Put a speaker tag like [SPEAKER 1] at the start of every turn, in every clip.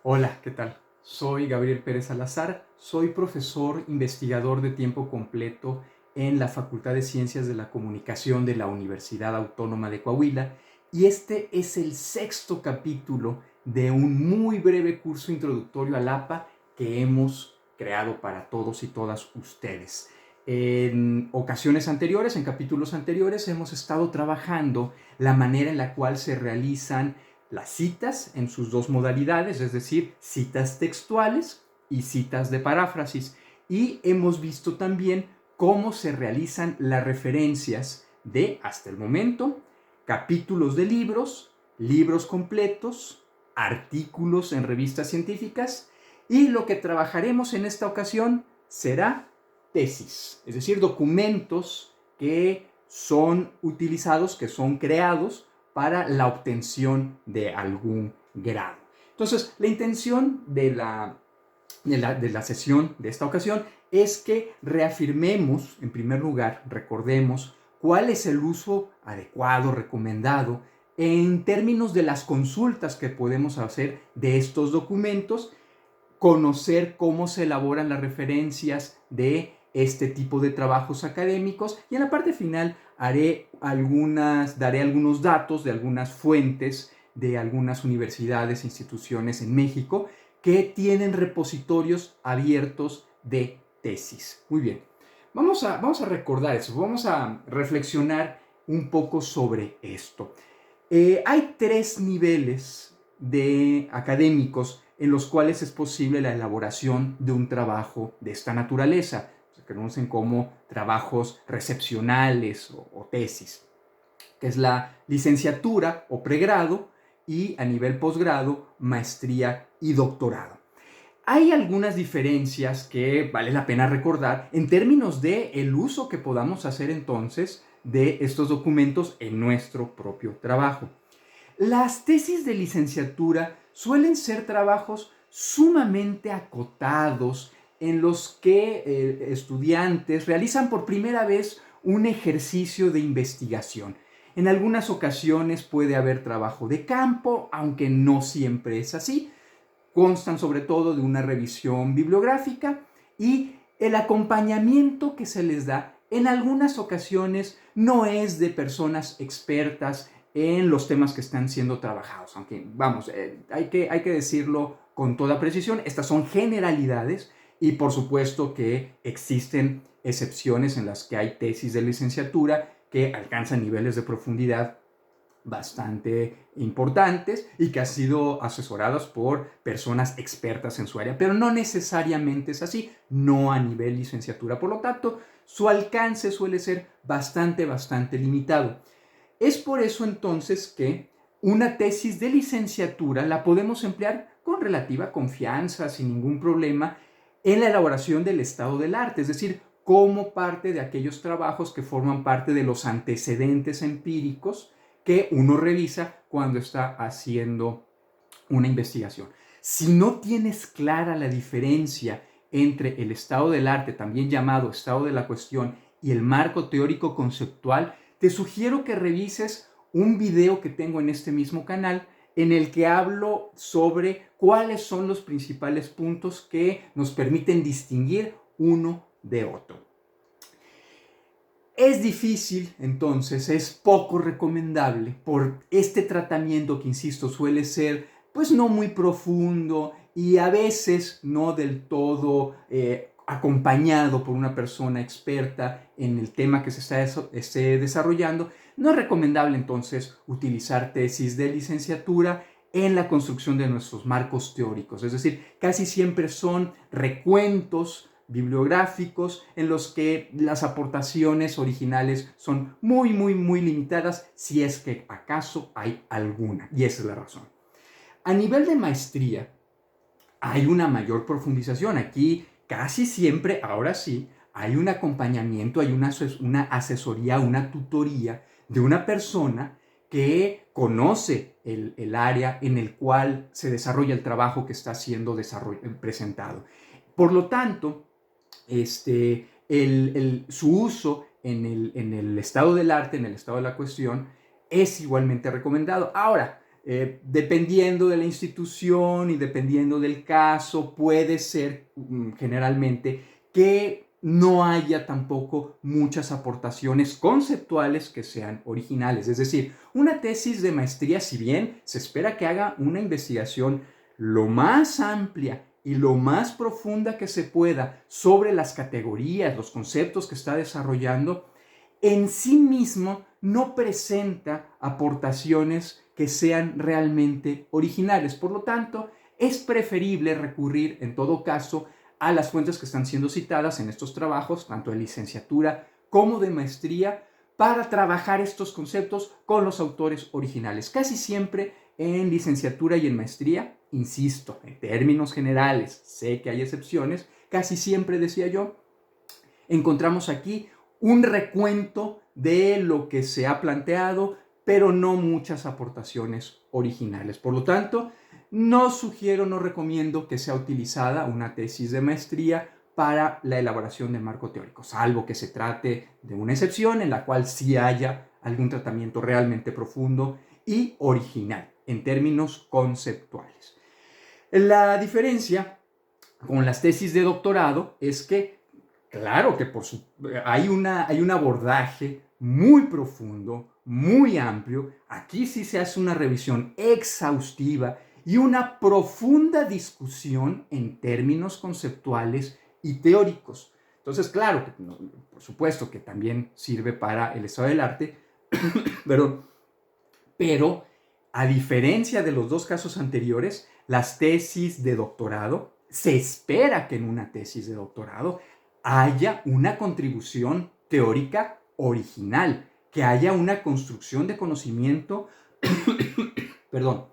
[SPEAKER 1] Hola, ¿qué tal? Soy Gabriel Pérez Salazar, soy profesor investigador de tiempo completo en la Facultad de Ciencias de la Comunicación de la Universidad Autónoma de Coahuila y este es el sexto capítulo de un muy breve curso introductorio al APA que hemos creado para todos y todas ustedes. En ocasiones anteriores, en capítulos anteriores, hemos estado trabajando la manera en la cual se realizan las citas en sus dos modalidades, es decir, citas textuales y citas de paráfrasis. Y hemos visto también cómo se realizan las referencias de, hasta el momento, capítulos de libros, libros completos, artículos en revistas científicas, y lo que trabajaremos en esta ocasión será tesis, es decir, documentos que son utilizados, que son creados para la obtención de algún grado. Entonces, la intención de la sesión de esta ocasión es que reafirmemos, en primer lugar, recordemos cuál es el uso adecuado, recomendado, en términos de las consultas que podemos hacer de estos documentos, conocer cómo se elaboran las referencias de este tipo de trabajos académicos y en la parte final daré algunos datos de algunas fuentes de algunas universidades e instituciones en México que tienen repositorios abiertos de tesis. Muy bien, vamos a recordar eso, vamos a reflexionar un poco sobre esto. Hay tres niveles de académicos en los cuales es posible la elaboración de un trabajo de esta naturaleza. Se conocen como trabajos recepcionales o tesis, que es la licenciatura o pregrado y a nivel posgrado, maestría y doctorado. Hay algunas diferencias que vale la pena recordar en términos de el uso que podamos hacer entonces de estos documentos en nuestro propio trabajo. Las tesis de licenciatura suelen ser trabajos sumamente acotados en los que estudiantes realizan por primera vez un ejercicio de investigación. En algunas ocasiones puede haber trabajo de campo, aunque no siempre es así. Constan sobre todo de una revisión bibliográfica y el acompañamiento que se les da en algunas ocasiones no es de personas expertas en los temas que están siendo trabajados. Aunque, vamos, hay que decirlo con toda precisión, estas son generalidades y por supuesto que existen excepciones en las que hay tesis de licenciatura que alcanzan niveles de profundidad bastante importantes y que han sido asesorados por personas expertas en su área, pero no necesariamente es así, no a nivel licenciatura. Por lo tanto, su alcance suele ser bastante limitado. Es por eso entonces que una tesis de licenciatura la podemos emplear con relativa confianza, sin ningún problema, en la elaboración del estado del arte, es decir, como parte de aquellos trabajos que forman parte de los antecedentes empíricos que uno revisa cuando está haciendo una investigación. Si no tienes clara la diferencia entre el estado del arte, también llamado estado de la cuestión, y el marco teórico conceptual, te sugiero que revises un video que tengo en este mismo canal en el que hablo sobre cuáles son los principales puntos que nos permiten distinguir uno de otro. Es difícil, entonces, es poco recomendable por este tratamiento que, insisto, suele ser pues no muy profundo y a veces no del todo acompañado por una persona experta en el tema que se esté desarrollando. No es recomendable entonces utilizar tesis de licenciatura en la construcción de nuestros marcos teóricos, es decir, casi siempre son recuentos bibliográficos en los que las aportaciones originales son muy limitadas, si es que acaso hay alguna, y esa es la razón. A nivel de maestría, hay una mayor profundización. Aquí casi siempre, ahora sí, hay un acompañamiento, hay una asesoría, una tutoría de una persona que conoce el área en el cual se desarrolla el trabajo que está siendo presentado. Por lo tanto, su uso en el estado del arte, en el estado de la cuestión, es igualmente recomendado. Ahora, Dependiendo de la institución y dependiendo del caso, puede ser generalmente que no haya tampoco muchas aportaciones conceptuales que sean originales. Es decir, una tesis de maestría, si bien se espera que haga una investigación lo más amplia y lo más profunda que se pueda sobre las categorías, los conceptos que está desarrollando, en sí mismo no presenta aportaciones que sean realmente originales. Por lo tanto, es preferible recurrir en todo caso a las fuentes que están siendo citadas en estos trabajos, tanto de licenciatura como de maestría, para trabajar estos conceptos con los autores originales. Casi siempre en licenciatura y en maestría, insisto, en términos generales, sé que hay excepciones, casi siempre, decía yo, encontramos aquí un recuento de lo que se ha planteado, pero no muchas aportaciones originales. Por lo tanto, no sugiero, no recomiendo que sea utilizada una tesis de maestría para la elaboración del marco teórico, salvo que se trate de una excepción en la cual sí haya algún tratamiento realmente profundo y original en términos conceptuales. La diferencia con las tesis de doctorado es que, claro que hay un abordaje muy profundo, muy amplio. Aquí sí se hace una revisión exhaustiva y una profunda discusión en términos conceptuales y teóricos. Entonces, claro, por supuesto que también sirve para el estado del arte, perdón, pero a diferencia de los dos casos anteriores, las tesis de doctorado, se espera que en una tesis de doctorado haya una contribución teórica original, que haya una construcción de conocimiento, perdón,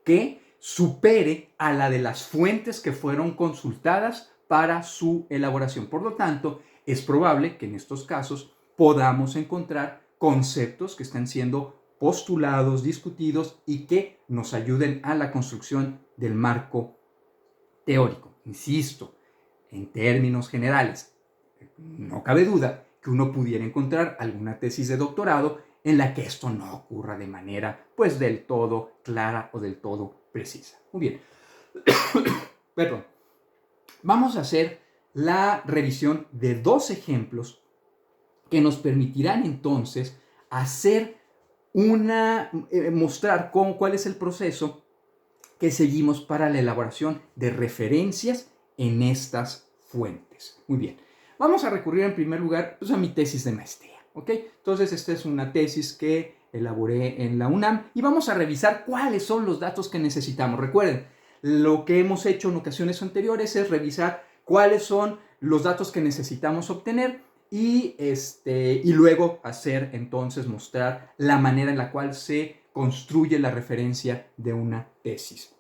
[SPEAKER 1] que supere a la de las fuentes que fueron consultadas para su elaboración. Por lo tanto, es probable que en estos casos podamos encontrar conceptos que están siendo postulados, discutidos y que nos ayuden a la construcción del marco teórico. Insisto, en términos generales, no cabe duda que uno pudiera encontrar alguna tesis de doctorado en la que esto no ocurra de manera pues del todo clara o del todo precisa. Muy bien. Perdón. Vamos a hacer la revisión de dos ejemplos que nos permitirán entonces mostrar cuál es el proceso que seguimos para la elaboración de referencias en estas fuentes. Muy bien. Vamos a recurrir en primer lugar pues, a mi tesis de maestría. ¿Ok? Entonces, esta es una tesis que elaboré en la UNAM y vamos a revisar cuáles son los datos que necesitamos. Recuerden, lo que hemos hecho en ocasiones anteriores es revisar cuáles son los datos que necesitamos obtener y luego mostrar la manera en la cual se construye la referencia de una tesis.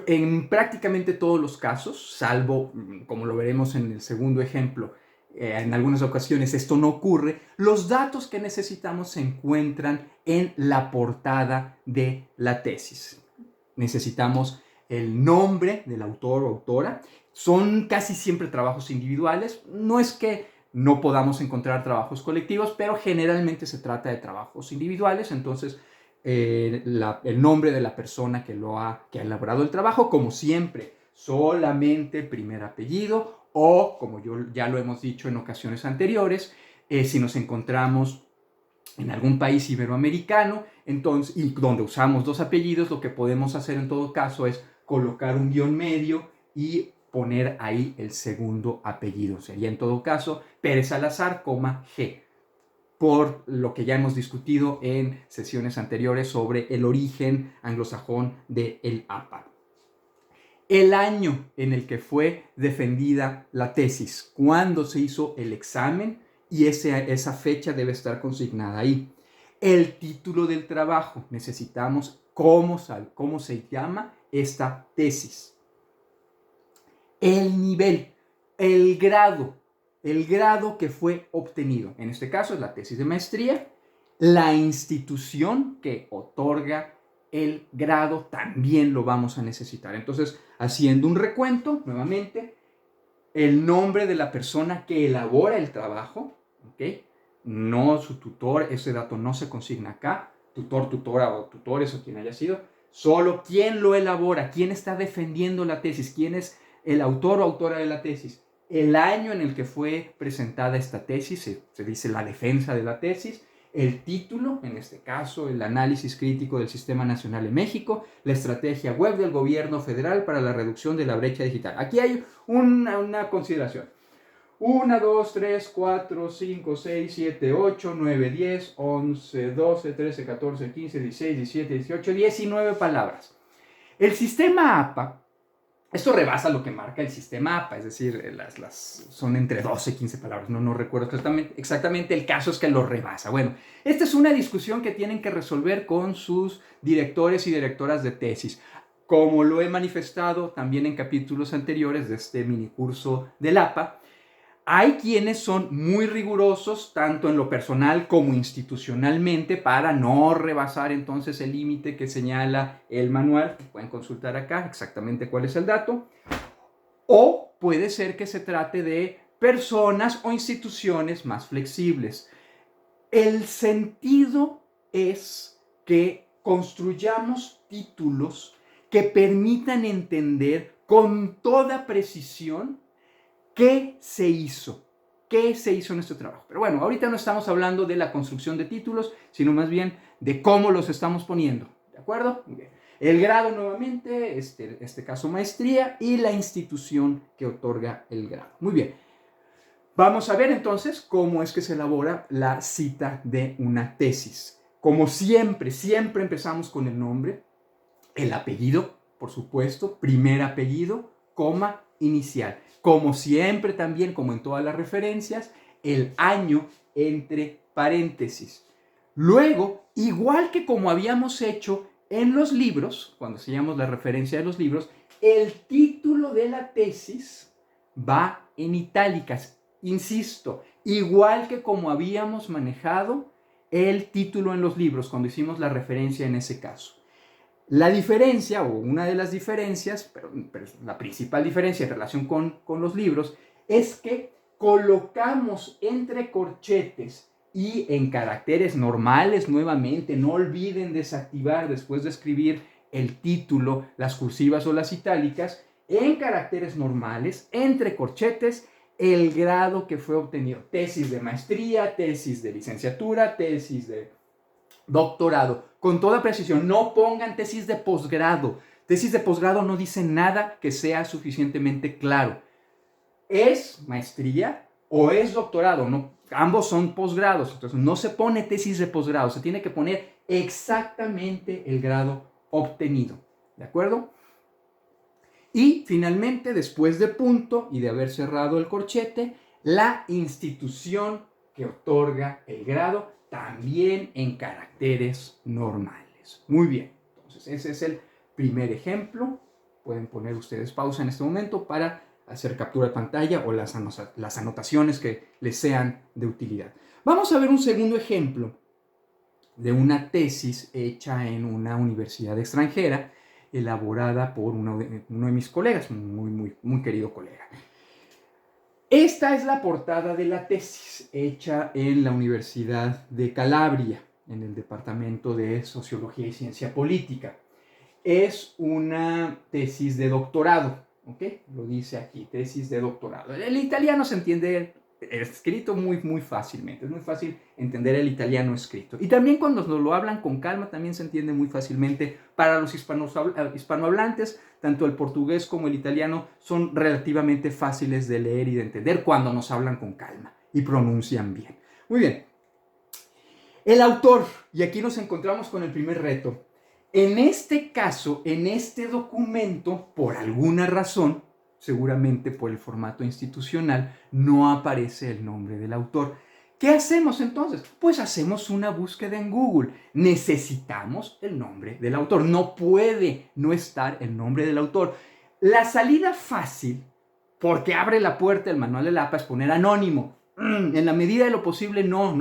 [SPEAKER 1] En prácticamente todos los casos, salvo, como lo veremos en el segundo ejemplo, en algunas ocasiones esto no ocurre, los datos que necesitamos se encuentran en la portada de la tesis. Necesitamos el nombre del autor o autora. Son casi siempre trabajos individuales. No es que no podamos encontrar trabajos colectivos, pero generalmente se trata de trabajos individuales. Entonces, el nombre de la persona que ha elaborado el trabajo, como siempre, solamente primer apellido o, como ya lo hemos dicho en ocasiones anteriores, si nos encontramos en algún país iberoamericano, entonces, y donde usamos dos apellidos, lo que podemos hacer en todo caso es colocar un guión medio y poner ahí el segundo apellido. Sería en todo caso Pérez Salazar, G, por lo que ya hemos discutido en sesiones anteriores sobre el origen anglosajón del APA. El año en el que fue defendida la tesis, cuándo se hizo el examen, y esa fecha debe estar consignada ahí. El título del trabajo, necesitamos cómo se llama esta tesis. El nivel, el grado que fue obtenido. En este caso es la tesis de maestría. La institución que otorga el grado también lo vamos a necesitar. Entonces, haciendo un recuento, nuevamente, el nombre de la persona que elabora el trabajo, ¿ok? No su tutor, ese dato no se consigna acá. tutor, tutora o tutores o quien haya sido, solo quién lo elabora, quién está defendiendo la tesis, quién es el autor o autora de la tesis, el año en el que fue presentada esta tesis, se dice la defensa de la tesis, el título, en este caso, el análisis crítico del Sistema Nacional en México, la estrategia web del gobierno federal para la reducción de la brecha digital. Aquí hay una consideración. 1, 2, 3, 4, 5, 6, 7, 8, 9, 10, 11, 12, 13, 14, 15, 16, 17, 18, 19 palabras. El sistema APA, esto rebasa lo que marca el sistema APA, es decir, son entre 12 y 15 palabras, no recuerdo exactamente, el caso es que lo rebasa. Bueno, esta es una discusión que tienen que resolver con sus directores y directoras de tesis. Como lo he manifestado también en capítulos anteriores de este minicurso del APA, hay quienes son muy rigurosos, tanto en lo personal como institucionalmente, para no rebasar entonces el límite que señala el manual. Pueden consultar acá exactamente cuál es el dato. O puede ser que se trate de personas o instituciones más flexibles. El sentido es que construyamos títulos que permitan entender con toda precisión ¿qué se hizo? ¿Qué se hizo en este trabajo? Pero bueno, ahorita no estamos hablando de la construcción de títulos, sino más bien de cómo los estamos poniendo. ¿De acuerdo? Muy bien. El grado nuevamente, este caso maestría, y la institución que otorga el grado. Muy bien. Vamos a ver entonces cómo es que se elabora la cita de una tesis. Como siempre empezamos con el nombre, el apellido, por supuesto, primer apellido, coma, inicial. Como siempre también, como en todas las referencias, el año entre paréntesis. Luego, igual que como habíamos hecho en los libros, cuando hacíamos la referencia de los libros, el título de la tesis va en itálicas. Insisto, igual que como habíamos manejado el título en los libros, cuando hicimos la referencia en ese caso. La diferencia, o una de las diferencias, pero la principal diferencia en relación con los libros, es que colocamos entre corchetes y en caracteres normales nuevamente. No olviden desactivar después de escribir el título, las cursivas o las itálicas, en caracteres normales, entre corchetes, el grado que fue obtenido. Tesis de maestría, tesis de licenciatura, tesis de doctorado, con toda precisión. No pongan tesis de posgrado. Tesis de posgrado no dice nada que sea suficientemente claro. ¿Es maestría o es doctorado? No, ambos son posgrados, entonces no se pone tesis de posgrado, se tiene que poner exactamente el grado obtenido. ¿De acuerdo? Y finalmente, después de punto y de haber cerrado el corchete, la institución que otorga el grado, también en caracteres normales. Muy bien, entonces ese es el primer ejemplo. Pueden poner ustedes pausa en este momento para hacer captura de pantalla o las anotaciones que les sean de utilidad. Vamos a ver un segundo ejemplo de una tesis hecha en una universidad extranjera, elaborada por uno de mis colegas, muy querido colega. Esta es la portada de la tesis, hecha en la Universidad de Calabria, en el Departamento de Sociología y Ciencia Política. Es una tesis de doctorado, ¿ok? Lo dice aquí, tesis de doctorado. El italiano se entiende escrito muy fácilmente, es muy fácil entender el italiano escrito. Y también cuando nos lo hablan con calma, también se entiende muy fácilmente para los hispanohablantes. Tanto el portugués como el italiano son relativamente fáciles de leer y de entender cuando nos hablan con calma y pronuncian bien. Muy bien. El autor, y aquí nos encontramos con el primer reto. En este caso, en este documento, por alguna razón, seguramente por el formato institucional, no aparece el nombre del autor. ¿Qué hacemos entonces? Pues hacemos una búsqueda en Google. Necesitamos el nombre del autor. No puede no estar el nombre del autor. La salida fácil, porque abre la puerta el manual del APA, es poner anónimo. En la medida de lo posible, no.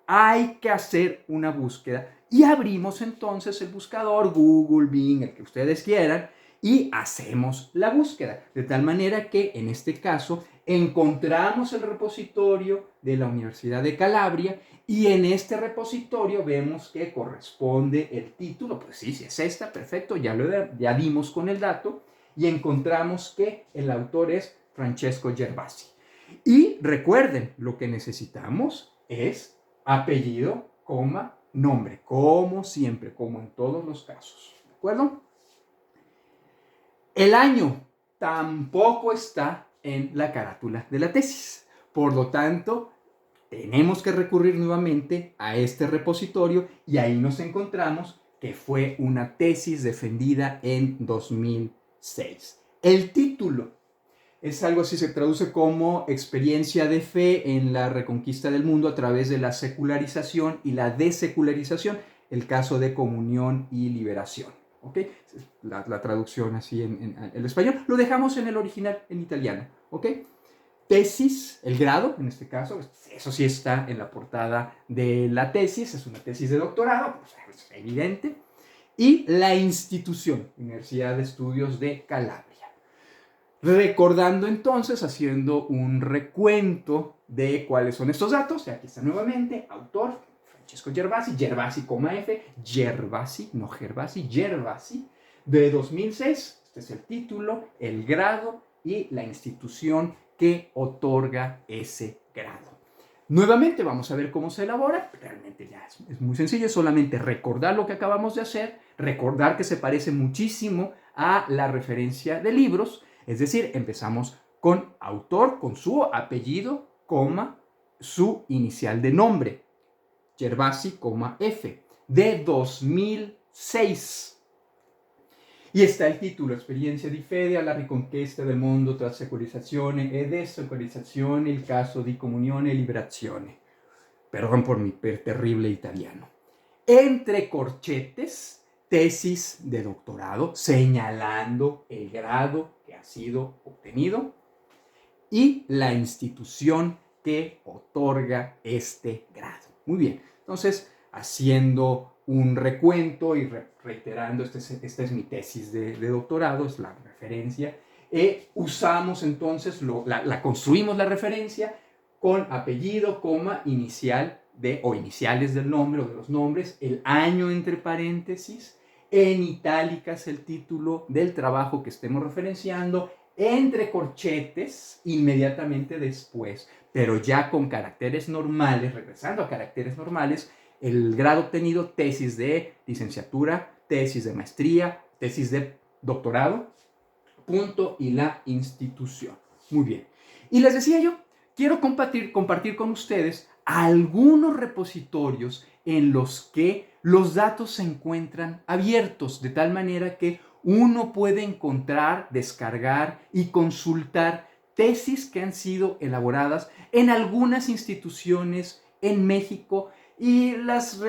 [SPEAKER 1] Hay que hacer una búsqueda y abrimos entonces el buscador, Google, Bing, el que ustedes quieran, y hacemos la búsqueda. De tal manera que en este caso encontramos el repositorio de la Universidad de Calabria y en este repositorio vemos que corresponde el título, pues sí, si es esta, perfecto, ya dimos con el dato y encontramos que el autor es Francesco Gervasi. Y recuerden, lo que necesitamos es apellido, coma, nombre, como siempre, como en todos los casos, ¿de acuerdo? El año tampoco está en la carátula de la tesis. Por lo tanto, tenemos que recurrir nuevamente a este repositorio y ahí nos encontramos que fue una tesis defendida en 2006. El título es algo así, se traduce como experiencia de fe en la reconquista del mundo a través de la secularización y la desecularización, el caso de comunión y liberación. ¿Okay? La traducción así en el español. Lo dejamos en el original, en italiano. ¿Okay? Tesis, el grado, en este caso, eso sí está en la portada de la tesis, es una tesis de doctorado, pues es evidente. Y la institución, Universidad de Estudios de Calabria. Recordando entonces, haciendo un recuento de cuáles son estos datos, y aquí está nuevamente, autor, Francesco Gervasi, Gervasi, F, Gervasi, no Gervasi, Gervasi, de 2006, este es el título, el grado y la institución que otorga ese grado. Nuevamente vamos a ver cómo se elabora, realmente ya es muy sencillo, es solamente recordar lo que acabamos de hacer, recordar que se parece muchísimo a la referencia de libros. Es decir, empezamos con autor, con su apellido, coma, su inicial de nombre, Gervasi, F, de 2006. Y está el título, Experiencia di fede alla riconquista del mondo tra secolarizzazione e desecolarizazione, il caso di comunione e liberazione. Perdón por mi terrible italiano. Entre corchetes, tesis de doctorado, señalando el grado que ha sido obtenido y la institución que otorga este grado. Muy bien, entonces, haciendo un recuento y reiterando, esta es mi tesis de doctorado, es la referencia, usamos entonces, construimos la referencia con apellido, coma, inicial o iniciales del nombre o de los nombres, el año entre paréntesis, en itálicas el título del trabajo que estemos referenciando, entre corchetes inmediatamente después, pero ya con caracteres normales, regresando a caracteres normales, el grado obtenido, tesis de licenciatura, tesis de maestría, tesis de doctorado, punto y la institución. Muy bien. Y les decía yo, quiero compartir con ustedes algunos repositorios en los que los datos se encuentran abiertos, de tal manera que uno puede encontrar, descargar y consultar tesis que han sido elaboradas en algunas instituciones en México y las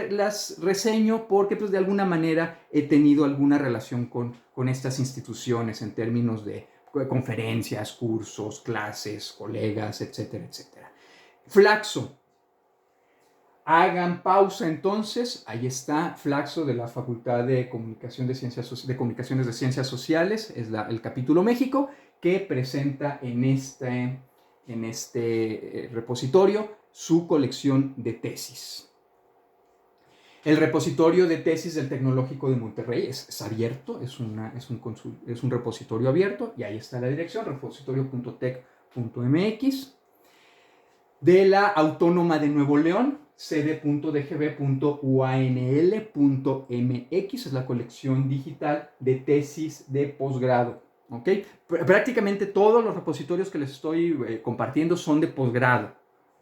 [SPEAKER 1] reseño porque pues, de alguna manera he tenido alguna relación con estas instituciones en términos de conferencias, cursos, clases, colegas, etcétera, etcétera. Flaxo. Hagan pausa entonces, ahí está Flaxo de la Facultad de Comunicaciones de Ciencias Sociales, es el capítulo México, que presenta en este repositorio su colección de tesis. El repositorio de tesis del Tecnológico de Monterrey es abierto, es un repositorio abierto, y ahí está la dirección, repositorio.tec.mx. De la Autónoma de Nuevo León, sede.dgb.uanl.mx, es la colección digital de tesis de posgrado. ¿Okay? Prácticamente todos los repositorios que les estoy compartiendo son de posgrado.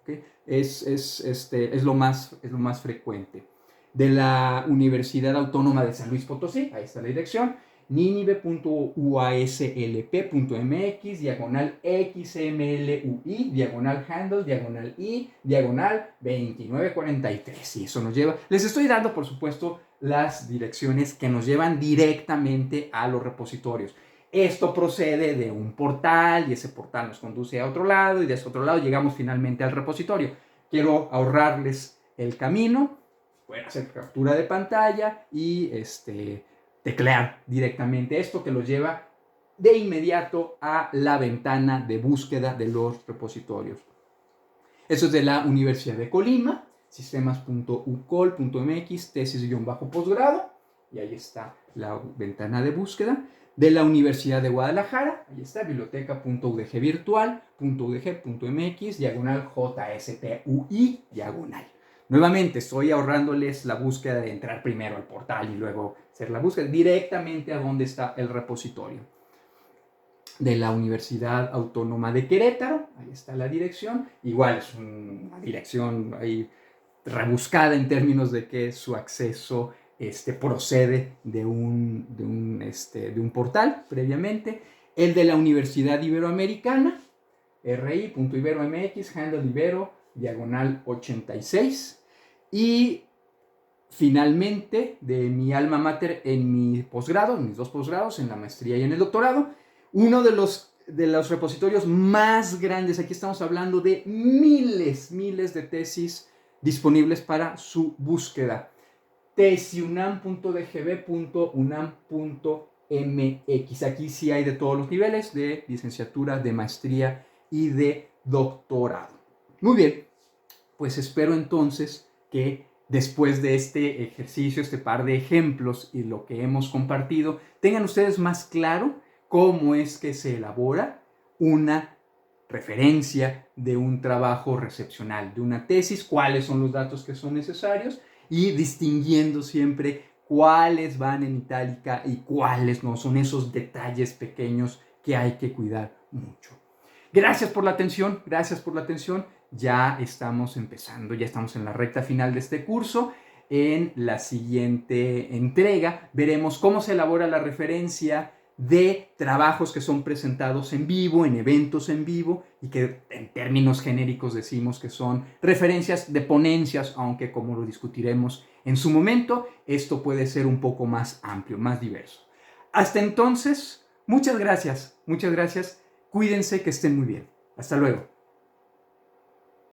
[SPEAKER 1] ¿Okay? Es lo más frecuente. De la Universidad Autónoma de San Luis Potosí, ahí está la dirección, ninive.uaslp.mx, diagonal XMLUI, diagonal handle, diagonal I, diagonal 2943. Y eso nos lleva, les estoy dando por supuesto las direcciones que nos llevan directamente a los repositorios. Esto procede de un portal y ese portal nos conduce a otro lado y de ese otro lado llegamos finalmente al repositorio. Quiero ahorrarles el camino, pueden hacer captura de pantalla y teclear directamente esto que los lleva de inmediato a la ventana de búsqueda de los repositorios. Eso es de la Universidad de Colima, sistemas.ucol.mx, tesis-posgrado, y ahí está la ventana de búsqueda. De la Universidad de Guadalajara, ahí está, biblioteca.udgvirtual.udg.mx, diagonal JSTUI, diagonal. Nuevamente, estoy ahorrándoles la búsqueda de entrar primero al portal y luego hacer la búsqueda directamente a donde está el repositorio. De la Universidad Autónoma de Querétaro, ahí está la dirección, igual es una dirección ahí rebuscada en términos de que su acceso procede de un portal previamente. El de la Universidad Iberoamericana, ri.ibero.mx, handle ibero, diagonal 86. Y finalmente, de mi alma mater en mi posgrado, en mis 2 posgrados, en la maestría y en el doctorado, uno de los repositorios más grandes, aquí estamos hablando de miles de tesis disponibles para su búsqueda. tesiunam.dgb.unam.mx. Aquí sí hay de todos los niveles, de licenciatura, de maestría y de doctorado. Muy bien, pues espero entonces que después de este ejercicio, este par de ejemplos y lo que hemos compartido, tengan ustedes más claro cómo es que se elabora una referencia de un trabajo recepcional, de una tesis, cuáles son los datos que son necesarios y distinguiendo siempre cuáles van en itálica y cuáles no. Son esos detalles pequeños que hay que cuidar mucho. Gracias por la atención, gracias por la atención. Ya estamos empezando, ya estamos en la recta final de este curso. En la siguiente entrega veremos cómo se elabora la referencia de trabajos que son presentados en vivo, en eventos en vivo, y que en términos genéricos decimos que son referencias de ponencias, aunque como lo discutiremos en su momento, esto puede ser un poco más amplio, más diverso. Hasta entonces, muchas gracias, cuídense, que estén muy bien. Hasta luego.